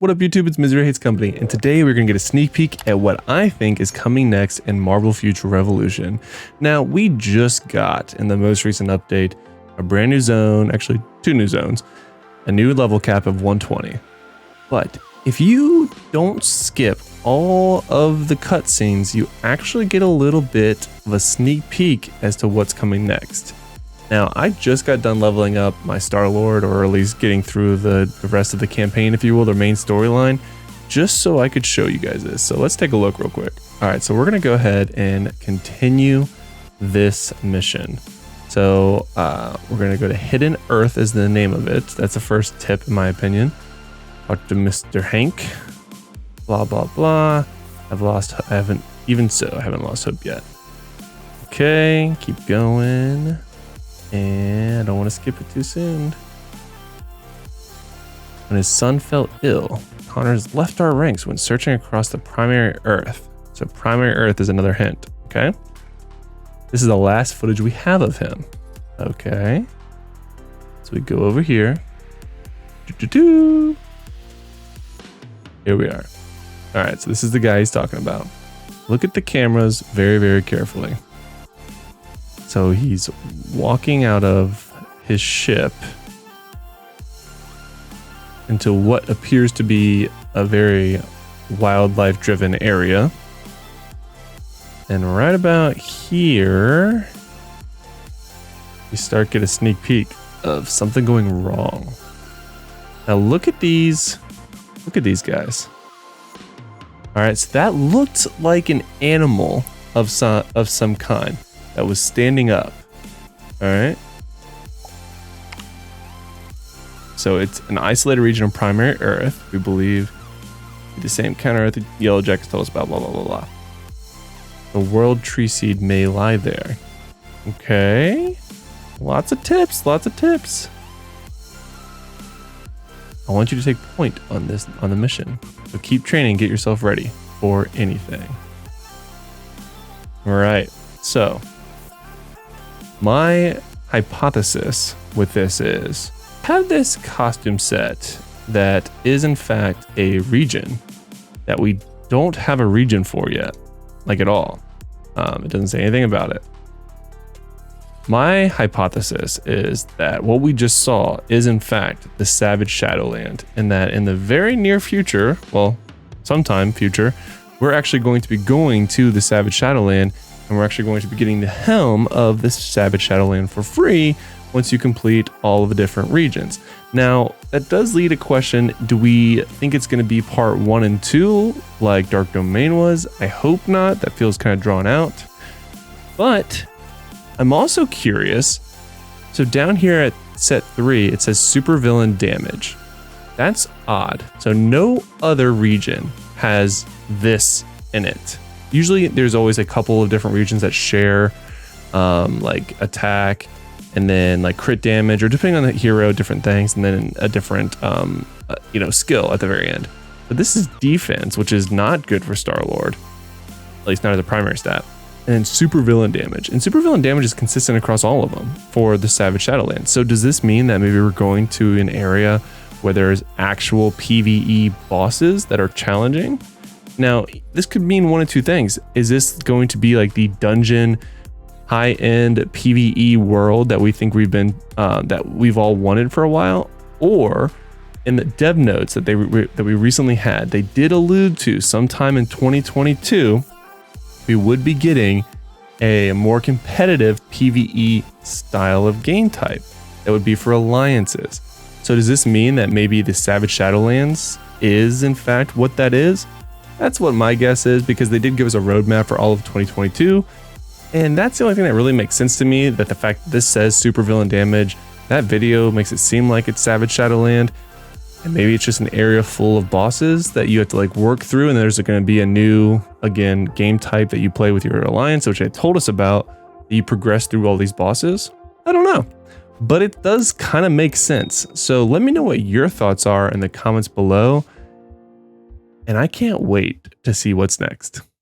What up YouTube, it's Misery Hates Company, and today we're going to get a sneak peek at what I think is coming next in Marvel Future Revolution. Now, we just got, in the most recent update, a brand new zone, actually 2 new zones, a new level cap of 120. But if you don't skip all of the cutscenes, you actually get a little bit of a sneak peek as to what's coming next. Now, I just got done leveling up my Star-Lord, or at least getting through the rest of the campaign, if you will, the main storyline, just so I could show you guys this. So let's take a look real quick. All right, so we're gonna go ahead and continue this mission. So we're gonna go to Hidden Earth is the name of it. That's the first tip in my opinion. Talk to Mr. Hank, blah, blah, blah. I haven't lost hope yet. Okay, keep going. And I don't want to skip it too soon. When his son fell ill, Connors left our ranks when searching across the primary Earth. So primary Earth is another hint, okay? This is the last footage we have of him. Okay. So we go over here. Here we are. All right, so this is the guy he's talking about. Look at the cameras very, very carefully. So he's walking out of his ship into what appears to be a very wildlife driven area. And right about here, we start get a sneak peek of something going wrong. Now look at these guys. All right, so that looked like an animal of some kind that was standing up. All right. So it's an isolated region of primary Earth. We believe the same kind of Earth the Yellow Jackets told us about, blah, blah, blah, blah. The world tree seed may lie there. Okay. Lots of tips, lots of tips. I want you to take point on the mission. So keep training, get yourself ready for anything. All right. So my hypothesis with this is, have this costume set that is in fact a region that we don't have a region for yet, like at all. It doesn't say anything about it. My hypothesis is that what we just saw is in fact the Savage Shadowland, and that in the very near future, well, sometime future, we're actually going to be going to the Savage Shadowland, and we're actually going to be getting the helm of this Savage Shadowland for free once you complete all of the different regions. Now, that does lead a question, do we think it's going to be part 1 and 2 like Dark Domain was? I hope not. That feels kind of drawn out. But I'm also curious. So down here at set 3, it says supervillain damage. That's odd. So no other region has this in it. Usually there's always a couple of different regions that share like attack and then like crit damage, or depending on the hero, different things, and then a different skill at the very end. But this is defense, which is not good for Star-Lord, at least not as a primary stat. And then supervillain damage. And supervillain damage is consistent across all of them for the Savage Shadowlands. So does this mean that maybe we're going to an area where there's actual PvE bosses that are challenging? Now, this could mean one of two things. Is this going to be like the dungeon high-end PvE world that we think that we've all wanted for a while? Or in the dev notes that we recently had, they did allude to sometime in 2022, we would be getting a more competitive PvE style of game type that would be for alliances. So does this mean that maybe the Savage Shadowlands is in fact what that is? That's what my guess is, because they did give us a roadmap for all of 2022. And that's the only thing that really makes sense to me, that the fact that this says supervillain damage, that video makes it seem like it's Savage Shadowland. And maybe it's just an area full of bosses that you have to like work through, and there's going to be a new, again, game type that you play with your alliance, which they told us about, that you progress through all these bosses. I don't know, but it does kind of make sense. So let me know what your thoughts are in the comments below. And I can't wait to see what's next.